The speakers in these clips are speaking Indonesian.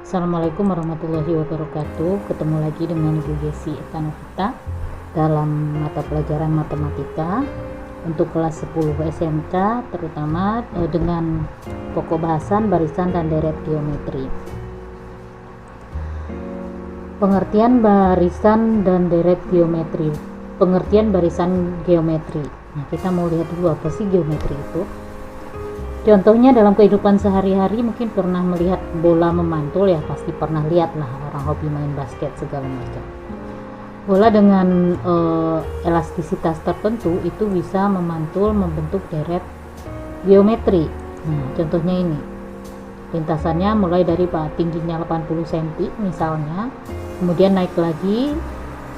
Assalamualaikum warahmatullahi wabarakatuh. Ketemu lagi dengan Ibu Yesi Ekanovita dalam mata pelajaran matematika untuk kelas 10 SMK, terutama dengan pokok bahasan barisan dan deret geometri. Pengertian barisan dan deret geometri. Pengertian barisan geometri. Nah, kita mau lihat dulu apa sih geometri itu. Contohnya dalam kehidupan sehari-hari mungkin pernah melihat bola memantul, ya pasti pernah lihat lah, orang hobi main basket segala macam. Bola dengan elastisitas tertentu itu bisa memantul membentuk deret geometri. Nah, contohnya ini. Lintasannya mulai dari tingginya 80 cm misalnya, kemudian naik lagi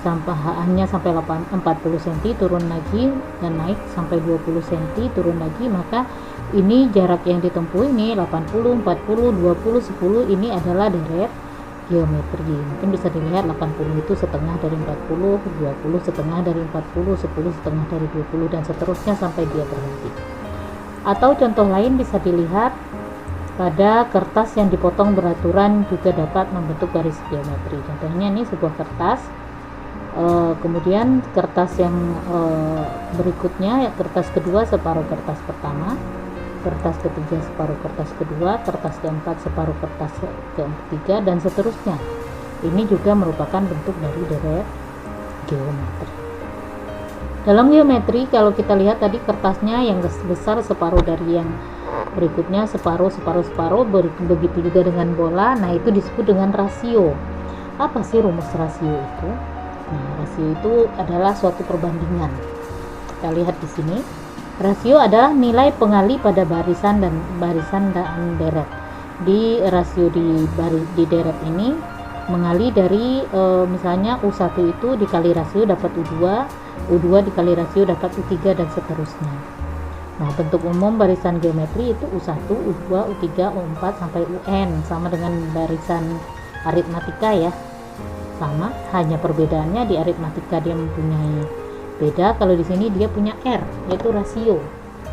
hanya sampai 40 cm, turun lagi dan naik sampai 20 cm, turun lagi, maka ini jarak yang ditempuh ini 80, 40, 20, 10 ini adalah deret geometri. Mungkin bisa dilihat 80 itu setengah dari 40, 20 setengah dari 40, 10 setengah dari 20 dan seterusnya sampai dia berhenti. Atau contoh lain bisa dilihat pada kertas yang dipotong beraturan juga dapat membentuk garis geometri. Contohnya ini sebuah kertas. Kemudian kertas yang berikutnya, kertas kedua separuh kertas pertama, kertas ketiga separuh kertas kedua, kertas keempat separuh kertas ketiga, dan seterusnya. Ini juga merupakan bentuk dari deret geometri. Dalam geometri, kalau kita lihat tadi kertasnya yang besar separuh dari yang berikutnya, separuh, begitu juga dengan bola. Nah, itu disebut dengan rasio. Apa sih rumus rasio itu? Nah, rasio itu adalah suatu perbandingan. Kita lihat di sini. Rasio adalah nilai pengali pada barisan dan deret. Di rasio di deret ini mengali dari misalnya U1 itu dikali rasio dapat U2, U2 dikali rasio dapat U3 dan seterusnya. Nah, bentuk umum barisan geometri itu U1, U2, U3, U4 sampai UN, sama dengan barisan aritmatika ya. Sama, hanya perbedaannya di aritmatika dia mempunyai beda, kalau di sini dia punya R, yaitu rasio.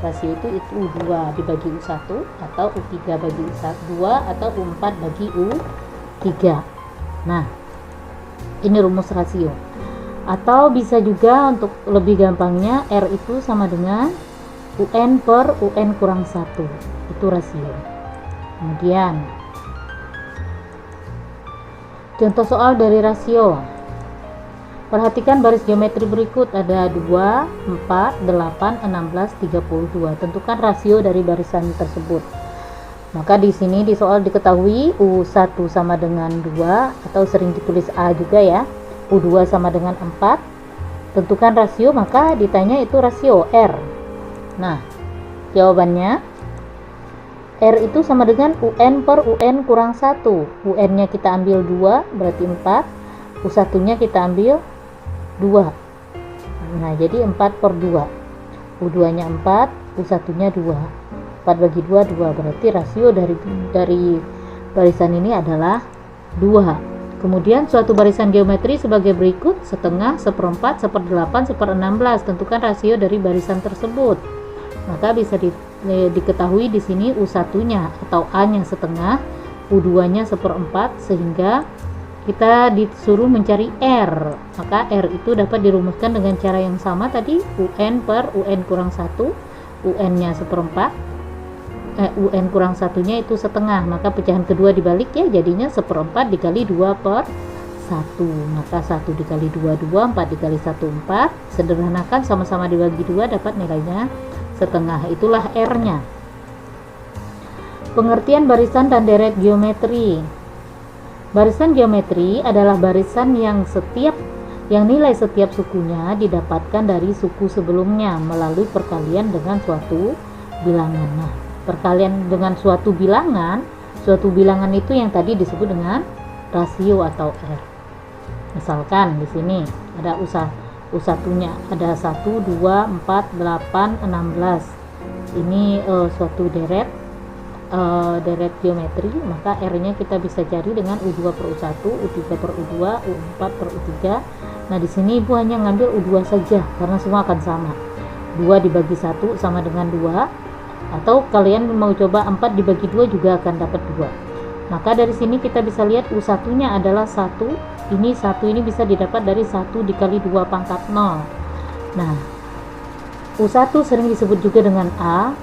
Rasio itu U2 dibagi U1 atau U3 bagi U2 atau U4 bagi U3. Nah, ini rumus rasio. Atau bisa juga untuk lebih gampangnya R itu sama dengan UN per UN kurang 1. Itu rasio. Kemudian contoh soal dari rasio. Perhatikan baris geometri berikut, ada 2, 4, 8, 16, 32. Tentukan rasio dari barisan tersebut. Maka di sini di soal diketahui U1 sama dengan 2 atau sering ditulis A juga ya. U2 sama dengan 4. Tentukan rasio, maka ditanya itu rasio R. Nah, jawabannya R itu sama dengan UN per UN kurang 1. UN-nya kita ambil 2, berarti 4. U1-nya kita ambil 2. Nah, jadi 4 per 2. U2-nya 4, U1-nya 2. 4 bagi 2, 2. Berarti rasio dari barisan ini adalah 2. Kemudian suatu barisan geometri sebagai berikut: setengah, seperempat, seperdelapan, seperenam belas. Tentukan rasio dari barisan tersebut. Maka bisa diketahui di sini U1-nya atau A-nya setengah, U2-nya seperempat, sehingga kita disuruh mencari R. Maka R itu dapat dirumuskan dengan cara yang sama tadi, UN per UN kurang 1, UN-nya seperempat, UN kurang 1-nya itu setengah, maka pecahan kedua dibalik ya, jadinya seperempat dikali 2 per 1, maka 1 dikali 2, 2, 4 dikali 1, 4. Sederhanakan, sama-sama dibagi 2 dapat nilainya setengah, itulah R-nya. Pengertian barisan dan deret geometri. Barisan geometri adalah barisan yang nilai setiap sukunya didapatkan dari suku sebelumnya melalui perkalian dengan suatu bilangan. Nah, perkalian dengan suatu bilangan itu yang tadi disebut dengan rasio atau R. Misalkan di sini ada U1-nya ada 1, 2, 4, 8, 16. Ini suatu deret geometri, maka R-nya kita bisa cari dengan U2 per U1, U3 per U2, U4 per U3. Nah, di sini Ibu hanya ngambil U2 saja karena semua akan sama. 2 dibagi 1 sama dengan 2, atau kalian mau coba 4 dibagi 2 juga akan dapat 2. Maka dari sini kita bisa lihat U1 nya adalah 1. Ini 1 ini bisa didapat dari 1 dikali 2 pangkat 0. Nah, U1 sering disebut juga dengan A.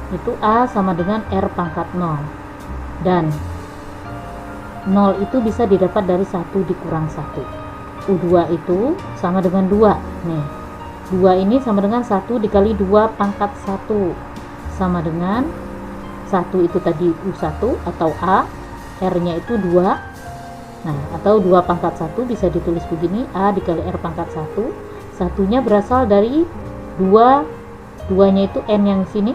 Itu A sama dengan R pangkat 0. Dan 0 itu bisa didapat dari 1 dikurang 1. U2 itu sama dengan 2. Nih, 2 ini sama dengan 1 dikali 2 pangkat 1. Sama dengan 1 itu tadi U1 atau A. R-nya itu 2. Nah, atau 2 pangkat 1 bisa ditulis begini, A dikali R pangkat 1. Satunya berasal dari 2. 2-nya itu N yang sini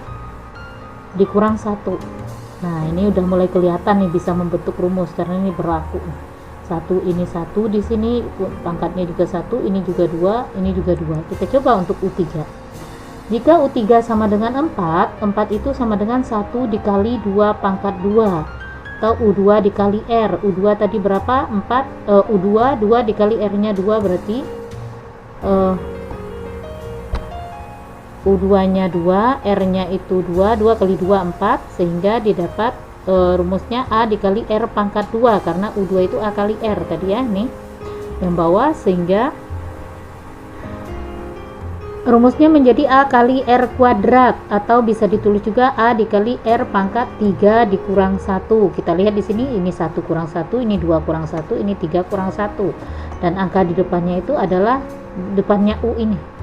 dikurang 1. Nah, ini udah mulai kelihatan nih bisa membentuk rumus karena ini berlaku. 1 ini 1 di sini, pangkatnya juga 1, ini juga 2, ini juga 2. Kita coba untuk U3. Jika U3 sama dengan 4, 4 itu sama dengan 1 dikali 2 pangkat 2. Atau U2 dikali R. U2 tadi berapa? 4. U2, 2 dikali R-nya 2 berarti U2-nya 2, R-nya itu 2, 2 kali 2, 4, sehingga didapat rumusnya A dikali R pangkat 2, karena U2 itu A kali R tadi ya, nih yang bawah, sehingga rumusnya menjadi A kali R kuadrat, atau bisa ditulis juga A dikali R pangkat 3 dikurang 1. Kita lihat di sini, ini 1 kurang 1, ini 2 kurang 1, ini 3 kurang 1, dan angka di depannya itu adalah depannya U ini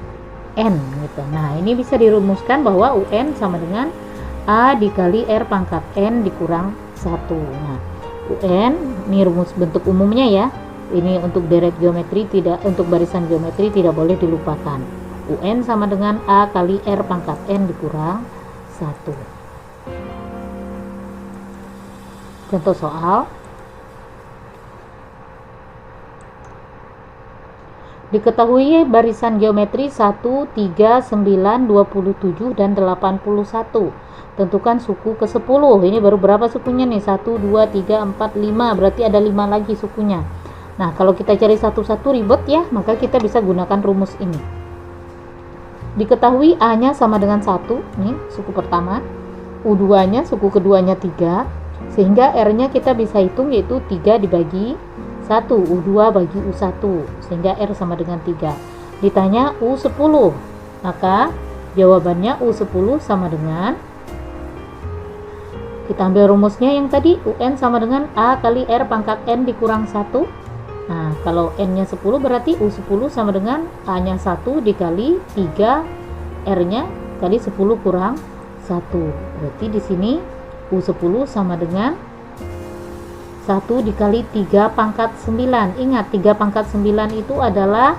N gitu. Nah, ini bisa dirumuskan bahwa UN sama dengan A dikali R pangkat N dikurang 1. Nah, UN ini rumus bentuk umumnya ya. Ini untuk deret geometri, tidak untuk barisan geometri tidak boleh dilupakan. UN sama dengan A kali R pangkat N dikurang 1. Contoh soal. Diketahui barisan geometri 1, 3, 9, 27, dan 81. Tentukan suku ke-10. Ini baru berapa sukunya nih? 1, 2, 3, 4, 5. Berarti ada 5 lagi sukunya. Nah, kalau kita cari satu-satu ribet ya, maka kita bisa gunakan rumus ini. Diketahui A-nya sama dengan 1. Nih, suku pertama. U2-nya, suku keduanya 3. Sehingga R-nya kita bisa hitung, yaitu 3 dibagi 1, U2 bagi U1, sehingga R sama dengan 3. Ditanya U10, maka jawabannya U10 sama dengan, kita ambil rumusnya yang tadi, UN sama dengan A kali R pangkat N dikurang 1. Nah, kalau N-nya 10 berarti U10 sama dengan A-nya 1 dikali 3 R-nya kali 10 kurang 1. Berarti di sini U10 sama dengan 1 dikali 3 pangkat 9. Ingat, 3 pangkat 9 itu adalah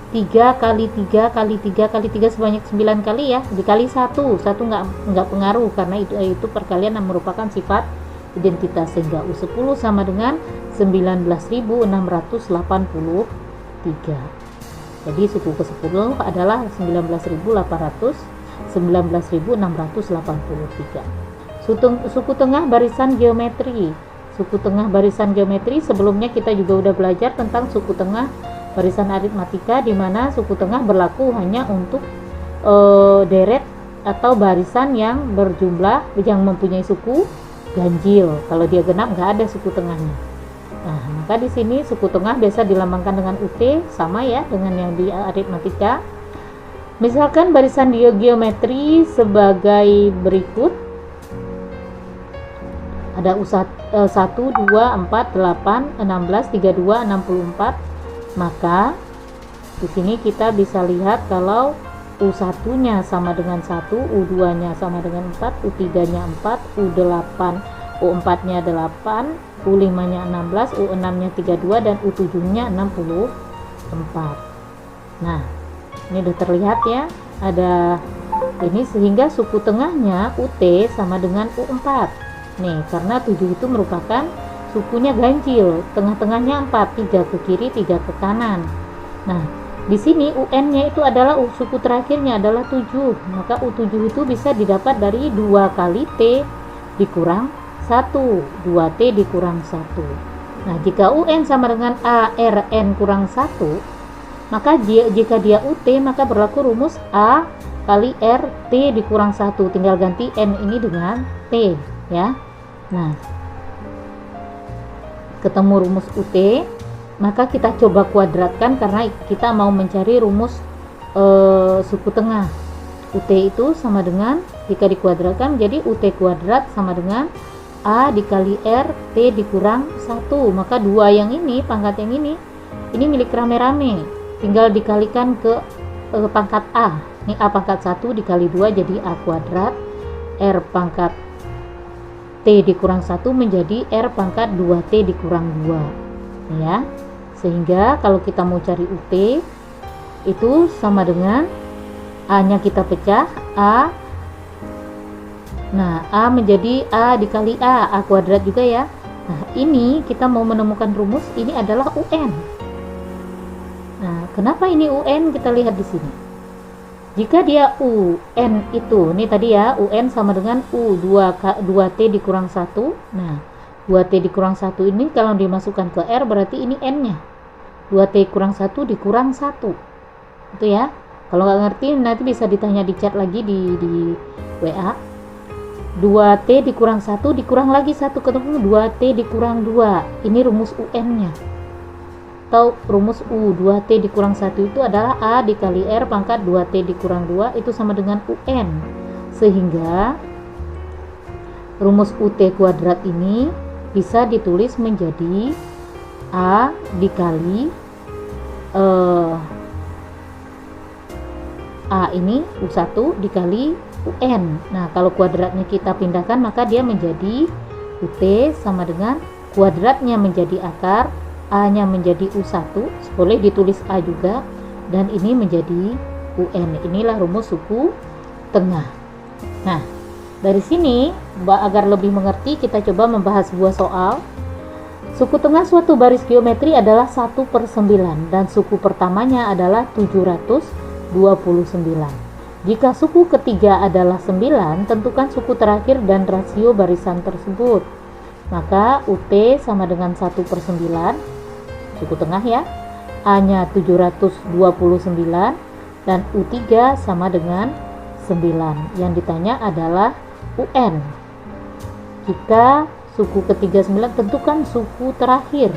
3 kali 3 kali 3 kali 3 sebanyak 9 kali ya, dikali 1 nggak pengaruh karena itu perkalian yang merupakan sifat identitas, sehingga U10 sama dengan 19.683. Jadi suku ke-10 adalah 19.683. Suku tengah barisan geometri. Suku tengah barisan geometri, sebelumnya kita juga udah belajar tentang suku tengah barisan aritmatika, di mana suku tengah berlaku hanya untuk deret atau barisan yang berjumlah, yang mempunyai suku ganjil. Kalau dia genap nggak ada suku tengahnya. Nah, maka di sini suku tengah biasa dilambangkan dengan UT, sama ya dengan yang di aritmatika. Misalkan barisan geometri sebagai berikut. Ada U1, 1, 2, 4, 8, 16, 32, 64. Maka di sini kita bisa lihat kalau U1-nya sama dengan 1, U2-nya sama dengan 4, U3-nya 4, U8, U4-nya 8, U5-nya 16, U6-nya 32, dan U7-nya 64. Nah, ini udah terlihat ya, ada ini, sehingga suku tengahnya UT sama dengan U4. Nih, karena 7 itu merupakan sukunya ganjil, tengah-tengahnya 4, 3 ke kiri, 3 ke kanan. Nah, di sini UN-nya itu adalah suku terakhirnya adalah 7, maka U7 itu bisa didapat dari 2 kali T dikurang 1, 2T dikurang 1. Nah, jika UN sama dengan ARN kurang 1, maka jika dia UT, maka berlaku rumus A kali R T dikurang 1, tinggal ganti N ini dengan T ya. Nah, ketemu rumus UT, maka kita coba kuadratkan karena kita mau mencari rumus suku tengah. UT itu sama dengan, jika dikuadratkan jadi UT kuadrat sama dengan A dikali R T dikurang 1. Maka 2 yang ini, pangkat yang ini milik rame-rame, tinggal dikalikan ke pangkat A. Ini A pangkat 1 dikali 2 jadi A kuadrat, R pangkat T dikurang 1 menjadi R pangkat 2T dikurang 2 ya. Sehingga kalau kita mau cari UT itu sama dengan A nya kita pecah, A, nah A menjadi A dikali A kuadrat juga ya. Nah ini kita mau menemukan rumus, ini adalah UN. Nah kenapa ini UN, kita lihat di sini. Jika dia UN itu, ini tadi ya, UN sama dengan U 2T dikurang 1. Nah 2T dikurang 1 ini kalau dimasukkan ke R berarti ini N nya 2T kurang 1 dikurang 1 itu ya. Kalau nggak ngerti nanti bisa ditanya di chat lagi di WA. 2T dikurang 1 dikurang lagi 1 ketemu 2T dikurang 2, ini rumus UN nya. Atau rumus U 2T dikurang 1 itu adalah A dikali R pangkat 2T dikurang 2 itu sama dengan UN. Sehingga rumus UT kuadrat ini bisa ditulis menjadi A dikali A ini U1 dikali UN. Nah kalau kuadratnya kita pindahkan maka dia menjadi UT sama dengan kuadratnya menjadi akar, A nya menjadi U1, boleh ditulis A juga, dan ini menjadi UN. Inilah rumus suku tengah. Nah dari sini agar lebih mengerti kita coba membahas sebuah soal. Suku tengah suatu baris geometri adalah 1/9 dan suku pertamanya adalah 729. Jika suku ketiga adalah 9, tentukan suku terakhir dan rasio barisan tersebut. Maka UT sama dengan 1/9, suku tengah ya, A nya 729 dan U3 sama dengan 9. Yang ditanya adalah UN. Jika suku ketiga 9, tentukan suku terakhir.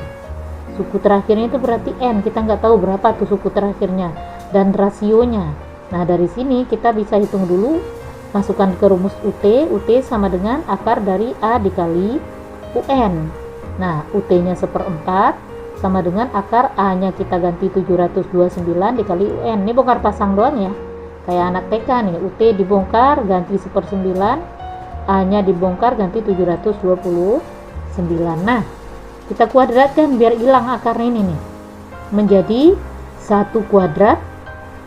Suku terakhirnya itu berarti N, kita nggak tahu berapa tuh suku terakhirnya, dan rasionya. Nah dari sini kita bisa hitung dulu, masukkan ke rumus UT. UT sama dengan akar dari A dikali UN. Nah UT nya 1/4 sama dengan akar A nya kita ganti 729 dikali UN. Ini bongkar pasang doang ya, kayak anak TK nih. UT dibongkar ganti 1/9, A nya dibongkar ganti 729. Nah kita kuadratkan biar hilang akarnya ini nih, menjadi 1 kuadrat.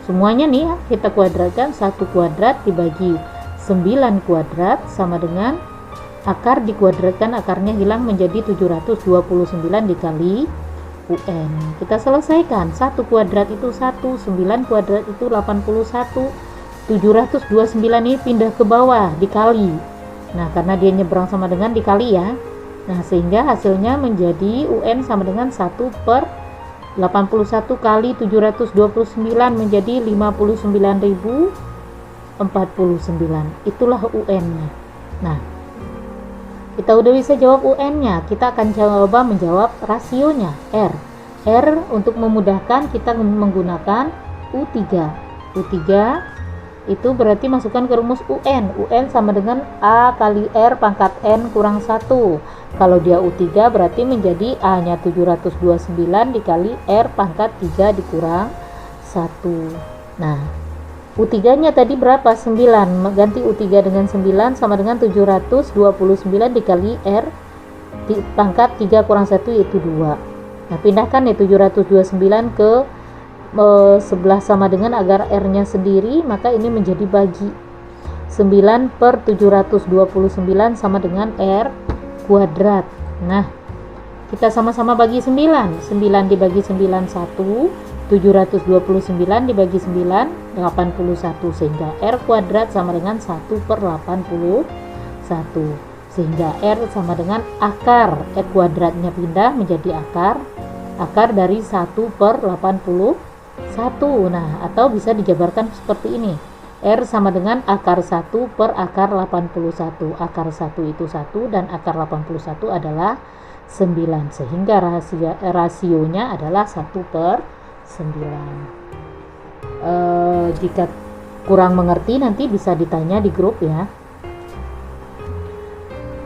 Semuanya nih ya, kita kuadratkan 1 kuadrat dibagi 9 kuadrat sama dengan akar dikuadratkan, akarnya hilang menjadi 729 dikali UN. Kita selesaikan, 1 kuadrat itu 1, 9 kuadrat itu 81, 729 ini pindah ke bawah dikali. Nah karena dia nyebrang sama dengan dikali ya, nah sehingga hasilnya menjadi UN sama dengan 1/81 kali 729 menjadi 59.049. Itulah UN nya. Nah kita udah bisa jawab UN nya, kita akan coba menjawab rasionya R. Untuk memudahkan kita menggunakan U3. U3 itu berarti masukkan ke rumus UN. UN sama dengan A kali R pangkat N kurang 1. Kalau dia U3 berarti menjadi A nya 729 dikali R pangkat 3 dikurang 1. Nah U3 nya tadi berapa? 9. Ganti U3 dengan 9 sama dengan 729 dikali R di pangkat 3 kurang 1 yaitu 2. Nah pindahkan ya 729 ke sebelah sama dengan agar R nya sendiri, maka ini menjadi bagi 9/729 sama dengan R kuadrat. Nah kita sama-sama bagi 9 dibagi 9 1, 729 dibagi 9 81, sehingga R kuadrat sama dengan 1/81, sehingga R sama dengan akar, R kuadratnya pindah menjadi akar dari 1/81. Nah atau bisa dijabarkan seperti ini, R sama dengan akar 1 per akar 81. Akar 1 itu 1 dan akar 81 adalah 9. Sehingga rasionya adalah 1 per 9. Jika kurang mengerti nanti bisa ditanya di grup ya.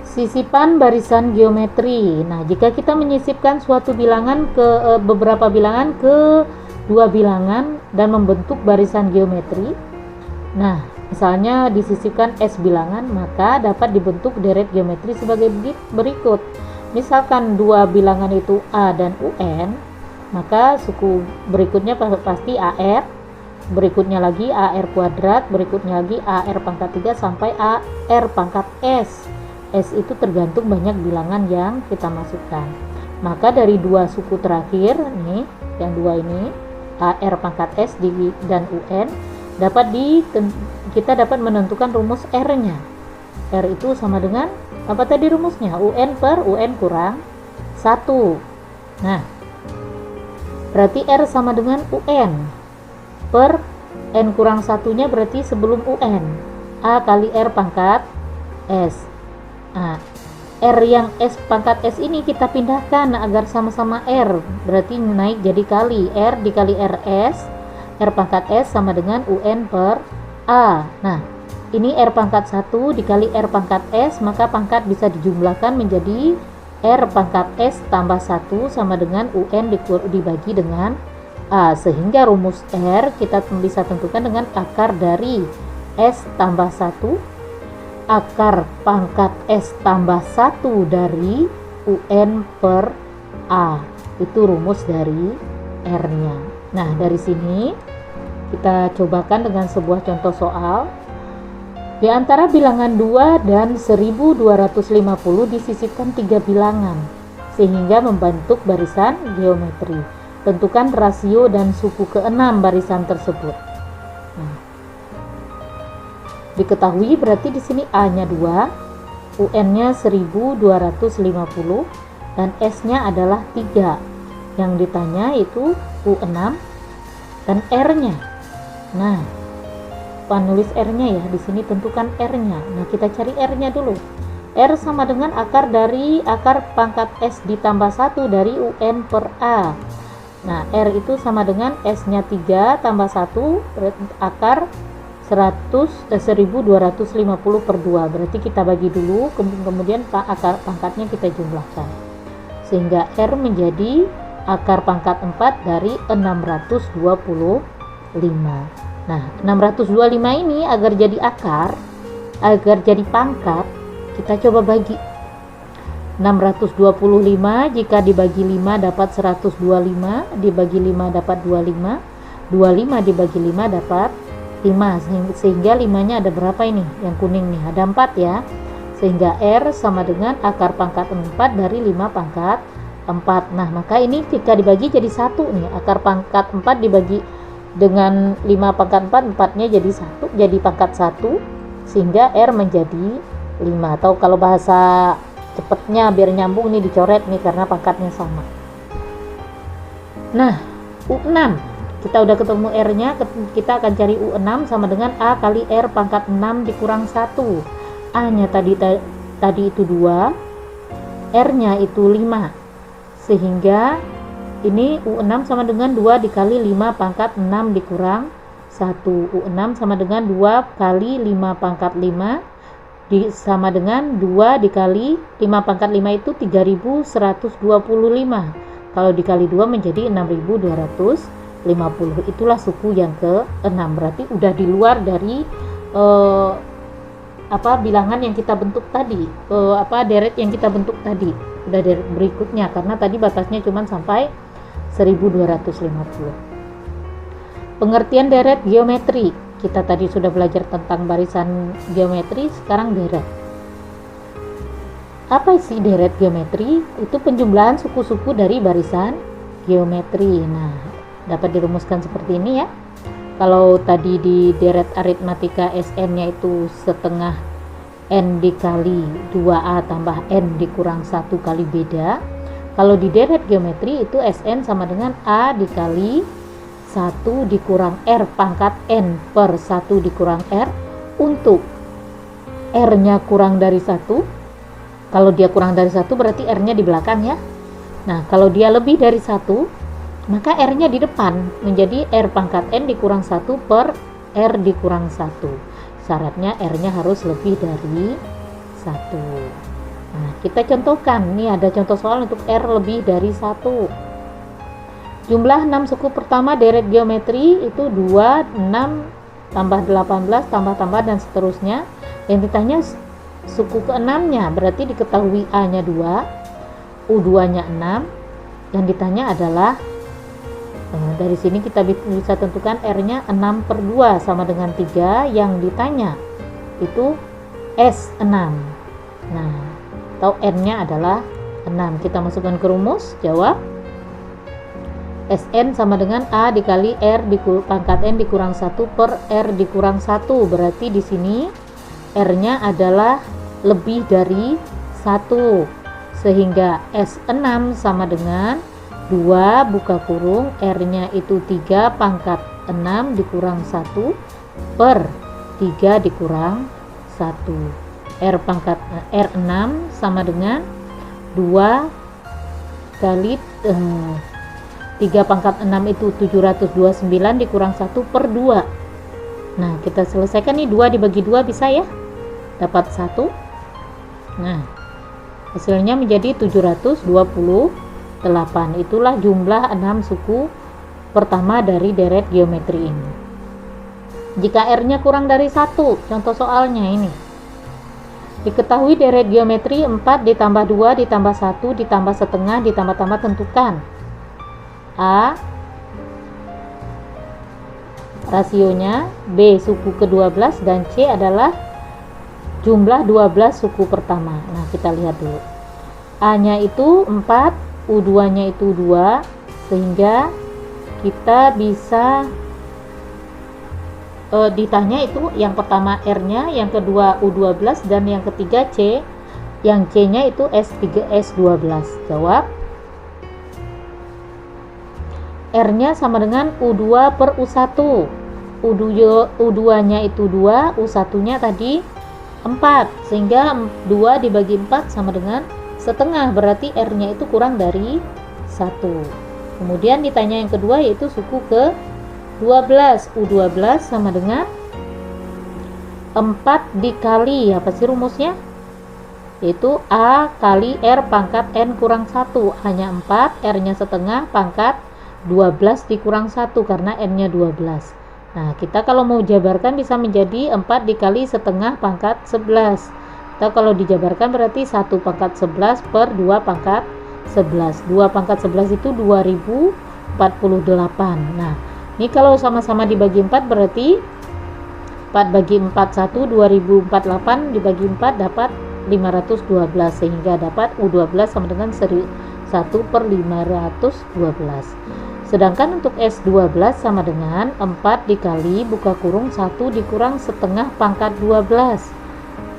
Sisipan barisan geometri. Nah, jika kita menyisipkan suatu bilangan ke beberapa bilangan ke dua bilangan dan membentuk barisan geometri. Nah, misalnya disisipkan S bilangan, maka dapat dibentuk deret geometri sebagai berikut. Misalkan dua bilangan itu A dan UN, maka suku berikutnya pasti AR, berikutnya lagi AR kuadrat, berikutnya lagi AR pangkat 3 sampai AR pangkat S. S itu tergantung banyak bilangan yang kita masukkan. Maka dari dua suku terakhir nih, yang dua ini AR pangkat S dan UN, kita dapat menentukan rumus R-nya. R itu sama dengan apa tadi rumusnya? UN per UN kurang 1. Nah, berarti R sama dengan UN per N kurang 1-nya berarti sebelum UN, A kali R pangkat S. Nah, R yang S pangkat S ini kita pindahkan agar sama-sama R, berarti naik jadi kali R dikali RS, R pangkat S sama dengan UN per A. Nah, ini R pangkat 1 dikali R pangkat S, maka pangkat bisa dijumlahkan menjadi R pangkat S tambah 1 sama dengan UN dibagi dengan A, sehingga rumus R kita bisa tentukan dengan akar dari S tambah 1 akar pangkat S tambah 1 dari UN per A. Itu rumus dari R-nya. Nah, dari sini kita cobakan dengan sebuah contoh soal. Di antara bilangan 2 dan 1250 disisipkan 3 bilangan sehingga membentuk barisan geometri. Tentukan rasio dan suku ke-6 barisan tersebut. Nah, diketahui berarti di sini A-nya 2, UN-nya 1250 dan S-nya adalah 3. Yang ditanya itu U6 dan R-nya. Nah, penulis R-nya ya, di sini tentukan R-nya. Nah, kita cari R-nya dulu. R sama dengan akar dari akar pangkat S ditambah 1 dari UN per A. Nah, R itu sama dengan S-nya 3 tambah 1 akar 1250 per 2, berarti kita bagi dulu, kemudian akar pangkatnya kita jumlahkan sehingga R menjadi akar pangkat 4 dari 625. Nah, 625 ini agar jadi akar, agar jadi pangkat, kita coba bagi 625 jika dibagi 5 dapat 125, dibagi 5 dapat 25, 25 dibagi 5 dapat 5, sehingga 5-nya ada berapa ini? Yang kuning nih, ada 4 ya. Sehingga R sama dengan akar pangkat 4 dari 5 pangkat 4. Nah, maka ini jika dibagi jadi 1 nih. Akar pangkat 4 dibagi dengan 5 pangkat 4, 4-nya jadi 1, jadi pangkat 1, sehingga R menjadi 5. Atau kalau bahasa cepetnya biar nyambung nih dicoret nih karena pangkatnya sama. Nah, U6. Kita udah ketemu R-nya, kita akan cari U6 sama dengan A kali R pangkat 6 dikurang 1. A-nya tadi itu 2, R-nya itu 5. Sehingga ini U6 sama dengan 2 dikali 5 pangkat 6 dikurang 1. U6 sama dengan 2 kali 5 pangkat 5 sama dengan 2 dikali 5 pangkat 5 itu 3125. Kalau dikali 2 menjadi 6250. Itulah suku yang ke-6. Berarti udah di luar dari bilangan yang kita bentuk tadi, deret yang kita bentuk tadi. Udah deret berikutnya karena tadi batasnya cuma sampai 1250. Pengertian deret geometri. Kita tadi sudah belajar tentang barisan geometri, sekarang deret. Apa sih deret geometri? Itu penjumlahan suku-suku dari barisan geometri. Nah, dapat dirumuskan seperti ini ya. Kalau tadi di deret aritmatika SN-nya itu setengah N dikali 2A tambah N dikurang 1 kali beda. Kalau di deret geometri itu SN sama dengan A dikali 1 dikurang R pangkat N per 1 dikurang R untuk R-nya kurang dari 1. Kalau dia kurang dari 1 berarti R-nya di belakang ya. Nah, kalau dia lebih dari 1, maka R-nya di depan, menjadi R pangkat N dikurang 1 per R dikurang 1. Syaratnya R-nya harus lebih dari 1. Nah, kita contohkan. Ini ada contoh soal untuk R lebih dari 1. Jumlah 6 suku pertama deret geometri itu 2, 6, tambah 18, tambah dan seterusnya. Yang ditanya suku ke-6-nya, berarti diketahui A-nya 2, U2-nya 6. Yang ditanya adalah, dari sini kita bisa tentukan R-nya 6 per 2 sama dengan 3. Yang ditanya itu S6. Nah, atau N-nya adalah 6. Kita masukkan ke rumus, jawab. Sn sama dengan A dikali R pangkat N dikurang 1 per R dikurang 1. Berarti di sini R-nya adalah lebih dari 1. Sehingga S6 sama dengan 2 buka kurung, R-nya itu 3 pangkat 6 dikurang 1 per 3 dikurang 1. R6 sama dengan 2 kali 3 pangkat 6 itu 729 dikurang 1 per 2. Nah, kita selesaikan nih, 2 dibagi 2 bisa ya? Dapat 1. Nah, hasilnya menjadi 728. Itulah jumlah 6 suku pertama dari deret geometri ini. Jika R-nya kurang dari 1, contoh soalnya ini. Diketahui deret geometri 4 ditambah 2 ditambah 1 ditambah setengah ditambah tentukan. A rasionya, B suku ke-12, dan C adalah jumlah 12 suku pertama. Nah, kita lihat dulu. A-nya itu 4, U2-nya itu 2, sehingga kita bisa ditanya itu yang pertama R-nya, yang kedua U12, dan yang ketiga C. Yang C-nya itu S3, S12. Jawab. R-nya sama dengan U2 per U1. U2-nya itu 2, U1-nya tadi 4. Sehingga 2 dibagi 4 sama dengan setengah. Berarti R-nya itu kurang dari 1. Kemudian ditanya yang kedua yaitu suku ke-12. U12 sama dengan 4 dikali, apa sih rumusnya? Yaitu A kali R pangkat N kurang 1. Hanya 4, R-nya setengah, pangkat 12 dikurang 1 karena N-nya 12. Nah, kita kalau mau jabarkan bisa menjadi 4 dikali setengah pangkat 11. Atau kalau dijabarkan berarti 1 pangkat 11 per 2 pangkat 11. 2 pangkat 11 itu 2048. Nah, ini kalau sama-sama dibagi 4 berarti 4 bagi 4 1, 2048 dibagi 4 dapat 512. Sehingga dapat U12 sama dengan 1 per 512. Sedangkan untuk S12 sama dengan 4 dikali buka kurung 1 dikurang setengah pangkat 12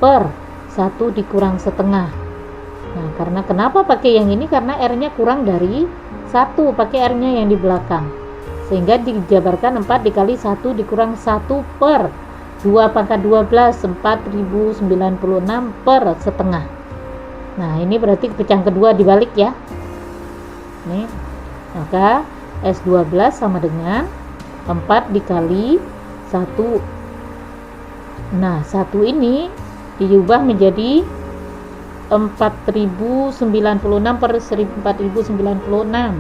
per 1 dikurang setengah. Nah, karena kenapa pakai yang ini? Karena R-nya kurang dari 1, pakai R-nya yang di belakang. Sehingga dijabarkan 4 dikali 1 dikurang 1 per 2 pangkat 12, 4096 per setengah. Nah, ini berarti pecahan kedua dibalik ya. Nih, maka S12 sama dengan 4 dikali 1. Nah, 1 ini diubah menjadi 4096 per 4096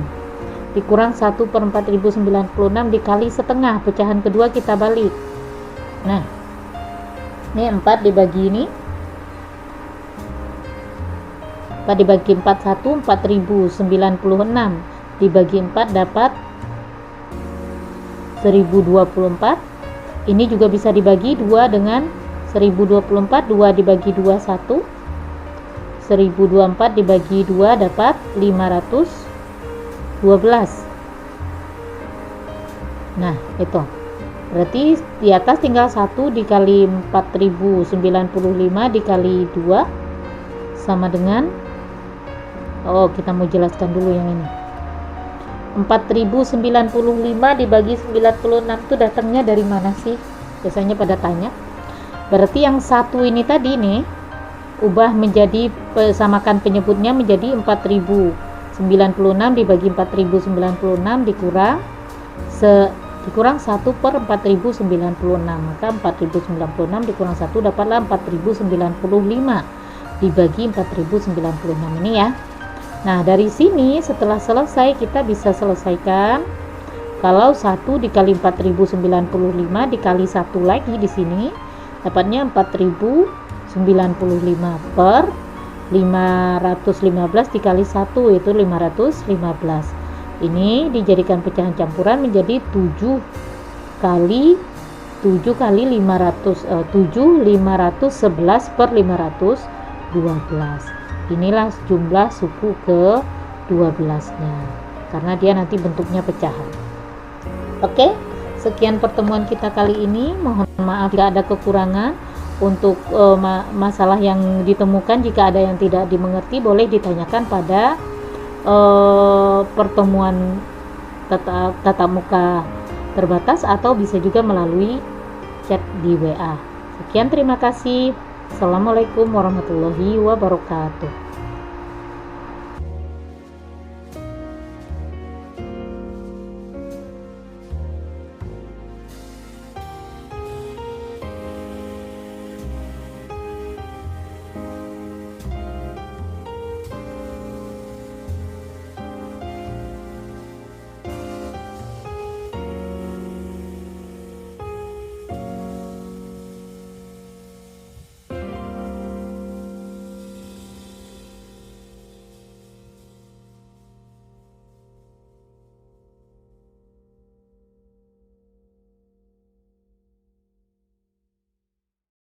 dikurang 1 per 4096 dikali setengah. Pecahan kedua kita balik. Nah, ini 4 dibagi ini 4 dibagi 41, 4096 dibagi 4 dapat 1024. Ini juga bisa dibagi 2 dengan 1024. 2 dibagi 2 1. 1024 dibagi 2 dapat 512. Nah, itu berarti di atas tinggal 1 dikali 4095 dikali 2 sama dengan, kita mau jelaskan dulu yang ini. 4095 dibagi 96 itu datangnya dari mana sih? Biasanya pada tanya. Berarti yang satu ini tadi nih ubah menjadi, samakan penyebutnya menjadi 4096 dibagi 4096 dikurang 1 per 4096, maka 4096 dikurang 1 dapatlah 4095 dibagi 4096 ini ya. Nah, dari sini setelah selesai kita bisa selesaikan kalau 1 dikali 4095 dikali 1 lagi di sini dapatnya 4095 per 515 dikali 1 yaitu 515. Ini dijadikan pecahan campuran menjadi 7 kali 511 per 512. Inilah jumlah suku ke 12-nya karena dia nanti bentuknya pecahan. Oke, sekian pertemuan kita kali ini. Mohon maaf jika ada kekurangan. Untuk masalah yang ditemukan, jika ada yang tidak dimengerti boleh ditanyakan pada pertemuan tatap muka terbatas atau bisa juga melalui chat di WA. Sekian, terima kasih. Assalamualaikum warahmatullahi wabarakatuh.